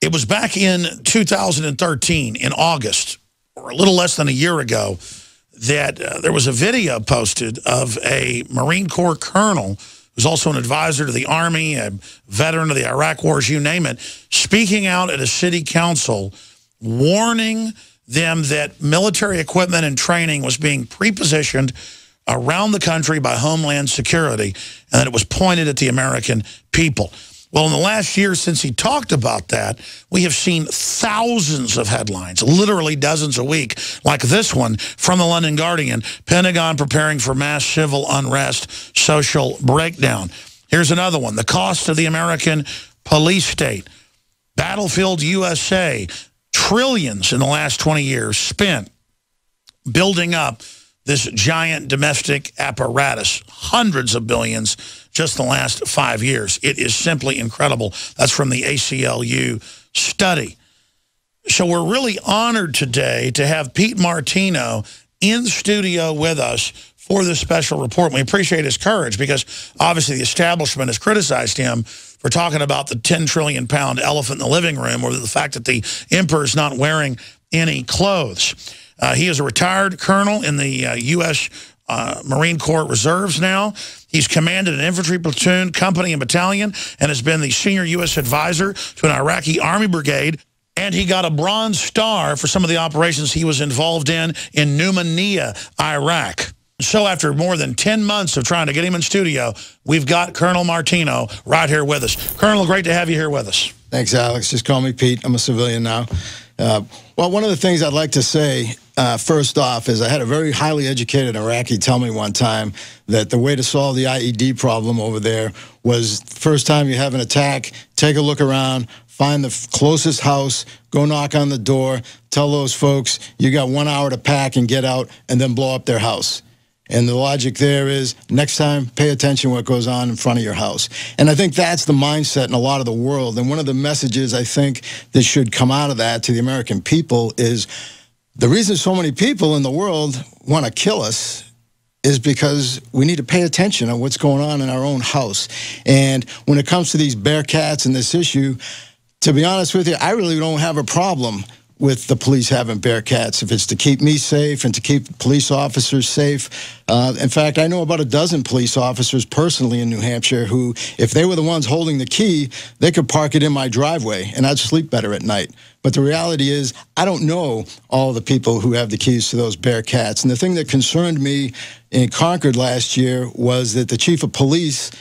It was back in 2013, in August, or a little less than a year ago, that there was a video posted of a Marine Corps colonel who's also an advisor to the Army, a veteran of the Iraq Wars, you name it, speaking out at a city council, warning them that military equipment and training was being pre-positioned around the country by Homeland Security, and that it was pointed at the American people. Well, in the last year since he talked about that, we have seen thousands of headlines, literally dozens a week, like this one from the London Guardian, Pentagon preparing for mass civil unrest, social breakdown. Here's another one, the cost of the American police state. Battlefield USA, trillions in the last 20 years spent building up this giant domestic apparatus, hundreds of billions just the last 5 years. It is simply incredible. That's from the ACLU study. So we're really honored today to have Pete Martino in studio with us for this special report. We appreciate his courage because obviously the establishment has criticized him for talking about the 10 trillion pound elephant in the living room, or the fact that the emperor is not wearing any clothes. He is a retired colonel in the U.S. Marine Corps Reserves now. He's commanded an infantry platoon, company, and battalion, and has been the senior U.S. advisor to an Iraqi Army brigade. And he got a Bronze Star for some of the operations he was involved in Numania, Iraq. So after more than 10 months of trying to get him in studio, we've got Colonel Martino right here with us. Colonel, great to have you here with us. Thanks, Alex. Just call me Pete. I'm a civilian now. Well, one of the things I'd like to say, first off, is I had a very highly educated Iraqi tell me one time that the way to solve the IED problem over there was first time you have an attack, take a look around, find the closest house, go knock on the door, tell those folks you got 1 hour to pack and get out, and then blow up their house. And the logic there is, next time, pay attention to what goes on in front of your house. And I think that's the mindset in a lot of the world. And one of the messages I think that should come out of that to the American people is the reason so many people in the world want to kill us is because we need to pay attention to what's going on in our own house. And when it comes to these Bearcats and this issue, to be honest with you, I really don't have a problem with the police having Bearcats, if it's to keep me safe and to keep police officers safe. In fact, I know about a dozen police officers personally in New Hampshire who, if they were the ones holding the key, they could park it in my driveway and I'd sleep better at night. But the reality is, I don't know all the people who have the keys to those Bearcats. And the thing that concerned me in Concord last year was that the chief of police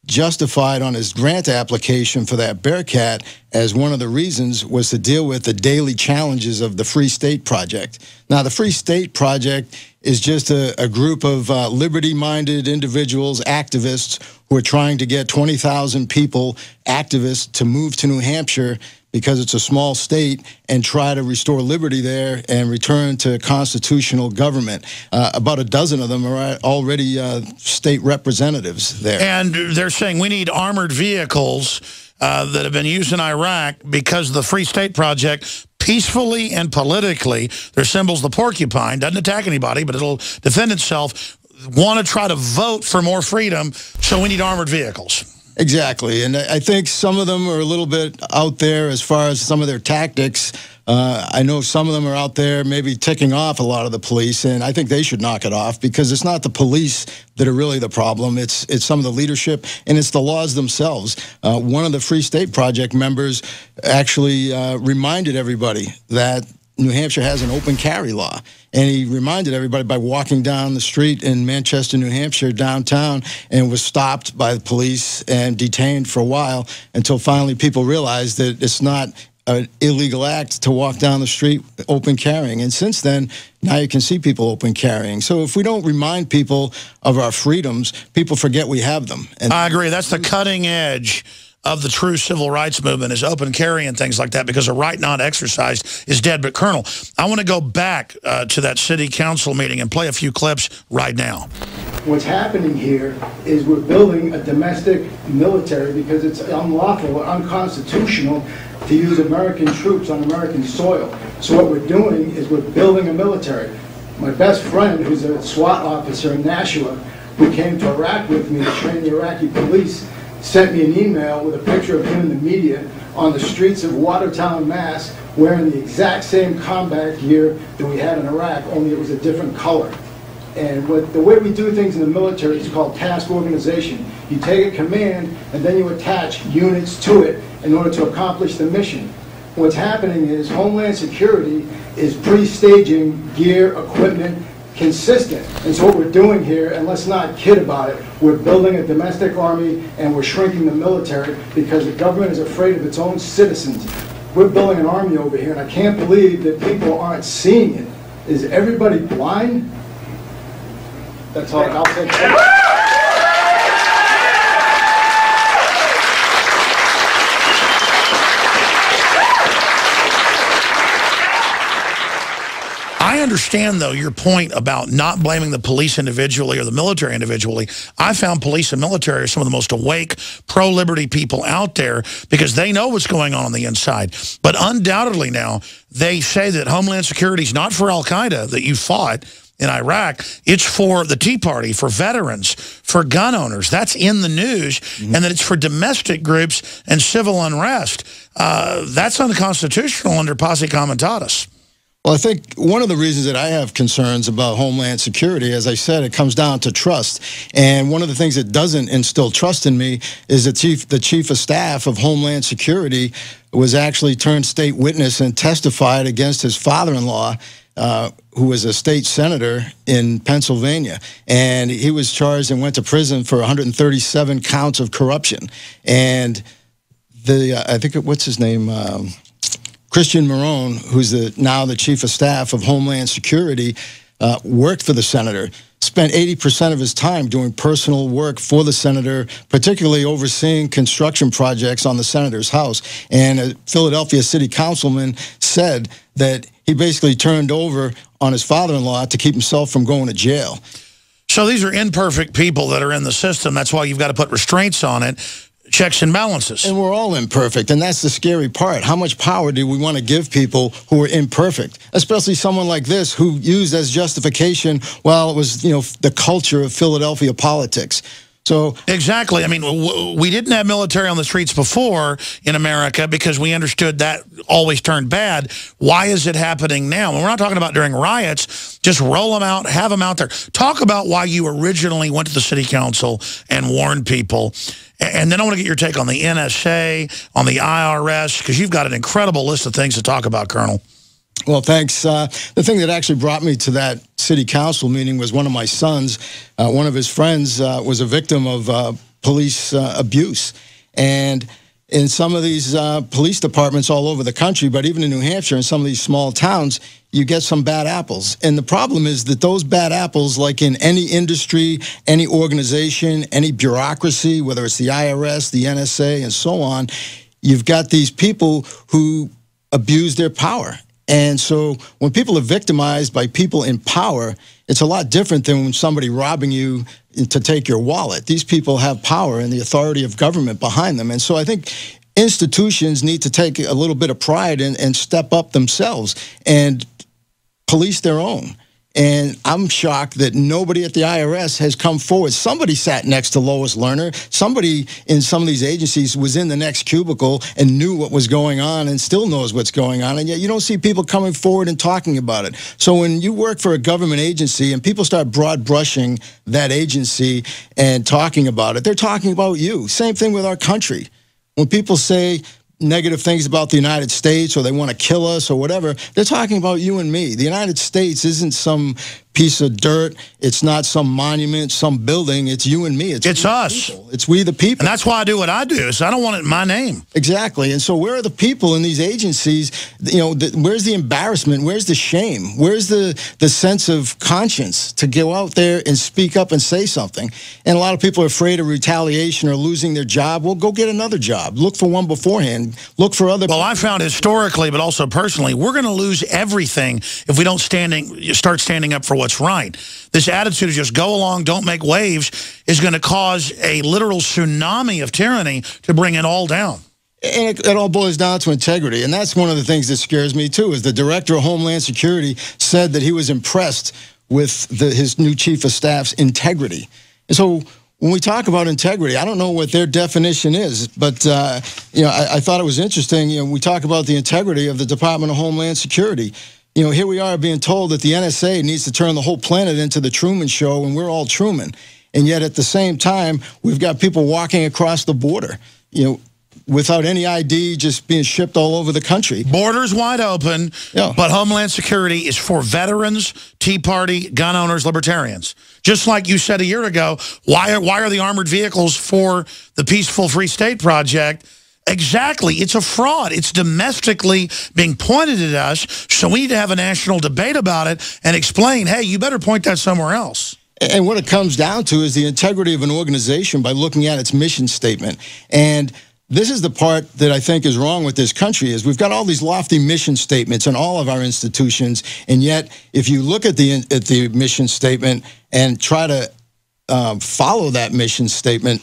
justified on his grant application for that Bearcat as one of the reasons was to deal with the daily challenges of the Free State Project. Now, the Free State Project is just a group of liberty-minded individuals, activists, who are trying to get 20,000 people, activists, to move to New Hampshire because it's a small state, and try to restore liberty there and return to constitutional government. About a dozen of them are already state representatives there. And they're saying we need armored vehicles that have been used in Iraq because the Free State Project, peacefully and politically, their symbol's the porcupine, doesn't attack anybody, but it'll defend itself, want to try to vote for more freedom, so we need armored vehicles. Exactly, and I think some of them are a little bit out there as far as some of their tactics. I know some of them are out there maybe ticking off a lot of the police, and I think they should knock it off because it's not the police that are really the problem. It's some of the leadership, and it's the laws themselves. One of the Free State Project members actually reminded everybody that New Hampshire has an open carry law. And he reminded everybody by walking down the street in Manchester, New Hampshire, downtown, and was stopped by the police and detained for a while until finally people realized that it's not an illegal act to walk down the street open carrying. And since then, now you can see people open carrying. So if we don't remind people of our freedoms, people forget we have them. And I agree. That's the cutting edge of the true civil rights movement, is open carry and things like that, because a right not exercised is dead. But Colonel, I want to go back to that city council meeting and play a few clips right now. What's happening here is we're building a domestic military because it's unlawful or unconstitutional to use American troops on American soil. So what we're doing is we're building a military. My best friend, who's a SWAT officer in Nashua, who came to Iraq with me to train the Iraqi police, sent me an email with a picture of him in the media on the streets of Watertown, Mass, wearing the exact same combat gear that we had in Iraq, only it was a different color. And the way we do things in the military is called task organization. You take a command and then you attach units to it in order to accomplish the mission. What's happening is Homeland Security is pre-staging gear, equipment, consistent. And so what we're doing here, and let's not kid about it, we're building a domestic army and we're shrinking the military because the government is afraid of its own citizens. We're building an army over here, and I can't believe that people aren't seeing it. Is everybody blind? That's all. I'll take that. I understand, though, your point about not blaming the police individually or the military individually. I found police and military are some of the most awake, pro-liberty people out there because they know what's going on the inside. But undoubtedly now, they say that Homeland Security is not for al-Qaeda that you fought in Iraq. It's for the Tea Party, for veterans, for gun owners. That's in the news. And that it's for domestic groups and civil unrest. That's unconstitutional under posse comitatus. Well, I think one of the reasons that I have concerns about Homeland Security, as I said, it comes down to trust. And one of the things that doesn't instill trust in me is the chief of staff of Homeland Security was actually turned state witness and testified against his father-in-law, who was a state senator in Pennsylvania. And he was charged and went to prison for 137 counts of corruption. And I think, what's his name? Christian Marone, who's now the chief of staff of Homeland Security, worked for the senator, spent 80% of his time doing personal work for the senator, particularly overseeing construction projects on the senator's house. And a Philadelphia city councilman said that he basically turned over on his father-in-law to keep himself from going to jail. So these are imperfect people that are in the system. That's why you've got to put restraints on it. Checks and balances. And we're all imperfect, and that's the scary part. How much power do we want to give people who are imperfect, especially someone like this who used as justification, well, it was, the culture of Philadelphia politics. So exactly. I mean, we didn't have military on the streets before in America because we understood that always turned bad. Why is it happening now? And we're not talking about during riots. Just roll them out, have them out there. Talk about why you originally went to the city council and warned people. And then I want to get your take on the NSA, on the IRS, because you've got an incredible list of things to talk about, Colonel. Well, thanks. The thing that actually brought me to that city council meeting was one of my sons. One of his friends was a victim of police abuse. And in some of these police departments all over the country, but even in New Hampshire, in some of these small towns, you get some bad apples. And the problem is that those bad apples, like in any industry, any organization, any bureaucracy, whether it's the IRS, the NSA, and so on, you've got these people who abuse their power. And so when people are victimized by people in power, it's a lot different than when somebody robbing you to take your wallet. These people have power and the authority of government behind them. And so I think institutions need to take a little bit of pride and step up themselves and police their own. And I'm shocked that nobody at the IRS has come forward. Somebody sat next to Lois Lerner. Somebody in some of these agencies was in the next cubicle and knew what was going on and still knows what's going on. And yet you don't see people coming forward and talking about it. So when you work for a government agency and people start broad brushing that agency and talking about it, they're talking about you. Same thing with our country. When people say negative things about the United States or they want to kill us or whatever, they're talking about you and me. The United States isn't some piece of dirt. It's not some monument, some building. It's you and me. It's us. It's we the people. And that's why I do what I do. So I don't want it in my name. Exactly. And so where are the people in these agencies? Where's the embarrassment? Where's the shame? Where's the sense of conscience to go out there and speak up and say something? And a lot of people are afraid of retaliation or losing their job. Well, go get another job. Look for one beforehand. Look for other. Well, I found historically, but also personally, we're going to lose everything if we don't start standing up for what's right. This attitude of just go along, don't make waves, is going to cause a literal tsunami of tyranny to bring it all down. And it all boils down to integrity. And that's one of the things that scares me, too, is the director of Homeland Security said that he was impressed with his new chief of staff's integrity. And so when we talk about integrity, I don't know what their definition is, but I thought it was interesting. We talk about the integrity of the Department of Homeland Security. Here we are being told that the NSA needs to turn the whole planet into the Truman Show, and we're all Truman. And yet, at the same time, we've got people walking across the border, without any ID, just being shipped all over the country. Borders wide open, but Homeland Security is for veterans, Tea Party, gun owners, libertarians. Just like you said a year ago, why are the armored vehicles for the Peaceful Free State Project? Exactly. It's a fraud. It's domestically being pointed at us, so we need to have a national debate about it and explain, hey, you better point that somewhere else. And what it comes down to is the integrity of an organization by looking at its mission statement. And this is the part that I think is wrong with this country, is we've got all these lofty mission statements in all of our institutions, and yet if you look at the mission statement and try to follow that mission statement,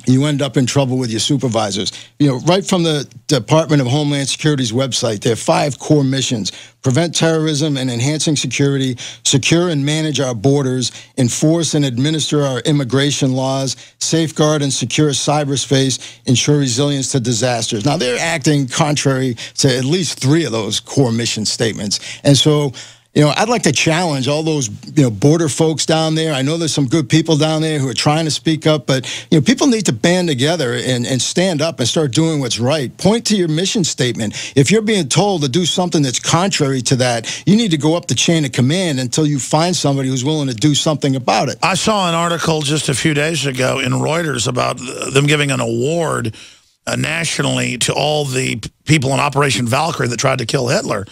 you end up in trouble with your supervisors. Right from the Department of Homeland Security's website, there are 5 core missions: prevent terrorism and enhancing security, secure and manage our borders, enforce and administer our immigration laws, safeguard and secure cyberspace, ensure resilience to disasters. Now, they're acting contrary to at least 3 of those core mission statements. And so, I'd like to challenge all those, border folks down there. I know there's some good people down there who are trying to speak up, but, people need to band together and stand up and start doing what's right. Point to your mission statement. If you're being told to do something that's contrary to that, you need to go up the chain of command until you find somebody who's willing to do something about it. I saw an article just a few days ago in Reuters about them giving an award nationally to all the people in Operation Valkyrie that tried to kill Hitler.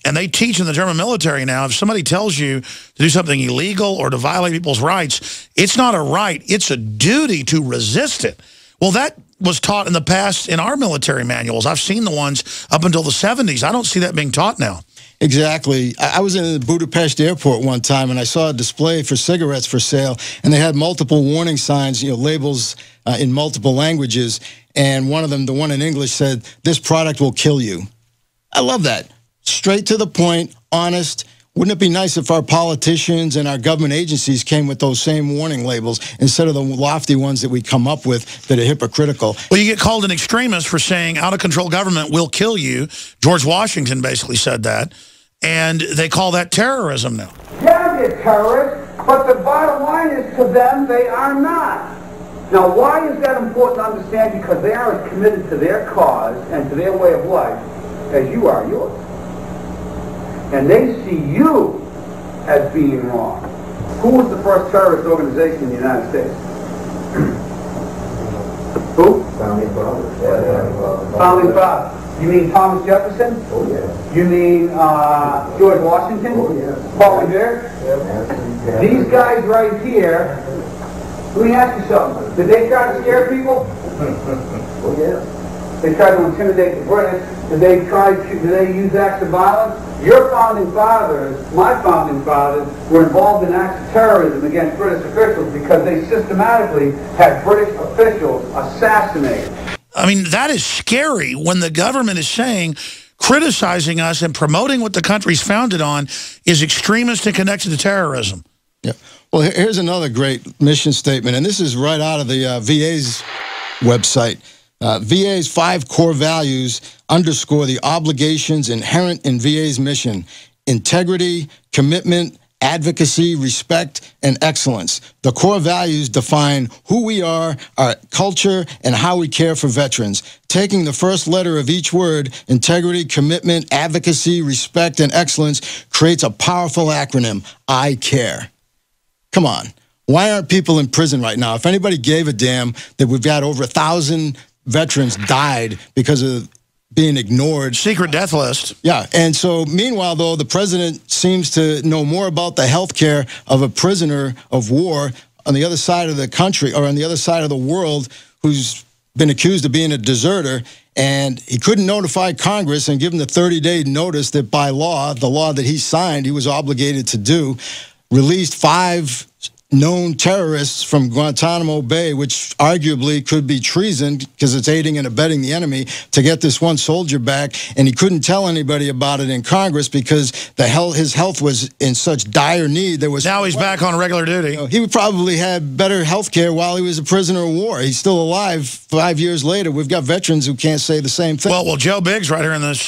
And they teach in the German military now, if somebody tells you to do something illegal or to violate people's rights, it's not a right, it's a duty to resist it. Well, that was taught in the past in our military manuals. I've seen the ones up until the 70s. I don't see that being taught now. Exactly. I was in the Budapest airport one time, and I saw a display for cigarettes for sale, and they had multiple warning signs, labels in multiple languages, and one of them, the one in English, said, "This product will kill you." I love that. Straight to the point, honest. Wouldn't it be nice if our politicians and our government agencies came with those same warning labels instead of the lofty ones that we come up with that are hypocritical? Well, you get called an extremist for saying out-of-control government will kill you. George Washington basically said that, and they call that terrorism now. Yeah, they're terrorists, but the bottom line is to them, they are not. Now, why is that important to understand? Because they are as committed to their cause and to their way of life as you are yours. And they see you as being wrong. Who was the first terrorist organization in the United States? Who? Founding Fathers. Founding Fathers. You mean Thomas Jefferson? Oh, yeah. You mean George Washington? Oh, yeah. Paul Revere? Yeah. These guys right here, let me ask you something. Did they try to scare people? Oh, yeah. They tried to intimidate the British. Did they use acts of violence? Your founding fathers, my founding fathers, were involved in acts of terrorism against British officials because they systematically had British officials assassinated. I mean, that is scary when the government is saying, criticizing us and promoting what the country's founded on is extremist and connected to terrorism. Yeah. Well, here's another great mission statement, and this is right out of the VA's website. VA's 5 core values underscore the obligations inherent in VA's mission: integrity, commitment, advocacy, respect, and excellence. The core values define who we are, our culture, and how we care for veterans. Taking the first letter of each word, integrity, commitment, advocacy, respect, and excellence, creates a powerful acronym: I care. Come on. Why aren't people in prison right now? If anybody gave a damn that we've got over 1,000 veterans died because of being ignored. Secret death list. Yeah, and so meanwhile, though, the president seems to know more about the health care of a prisoner of war on the other side of the country, or on the other side of the world, who's been accused of being a deserter, and he couldn't notify Congress and give them the 30-day notice that by law, the law that he signed, he was obligated to do, released 5 known terrorists from Guantanamo Bay, which arguably could be treason because it's aiding and abetting the enemy, to get this one soldier back. And he couldn't tell anybody about it in Congress because his health was in such dire need. Now he's back on regular duty. He probably had better health care while he was a prisoner of war. He's still alive 5 years later. We've got veterans who can't say the same thing. Well, Joe Biggs right here in this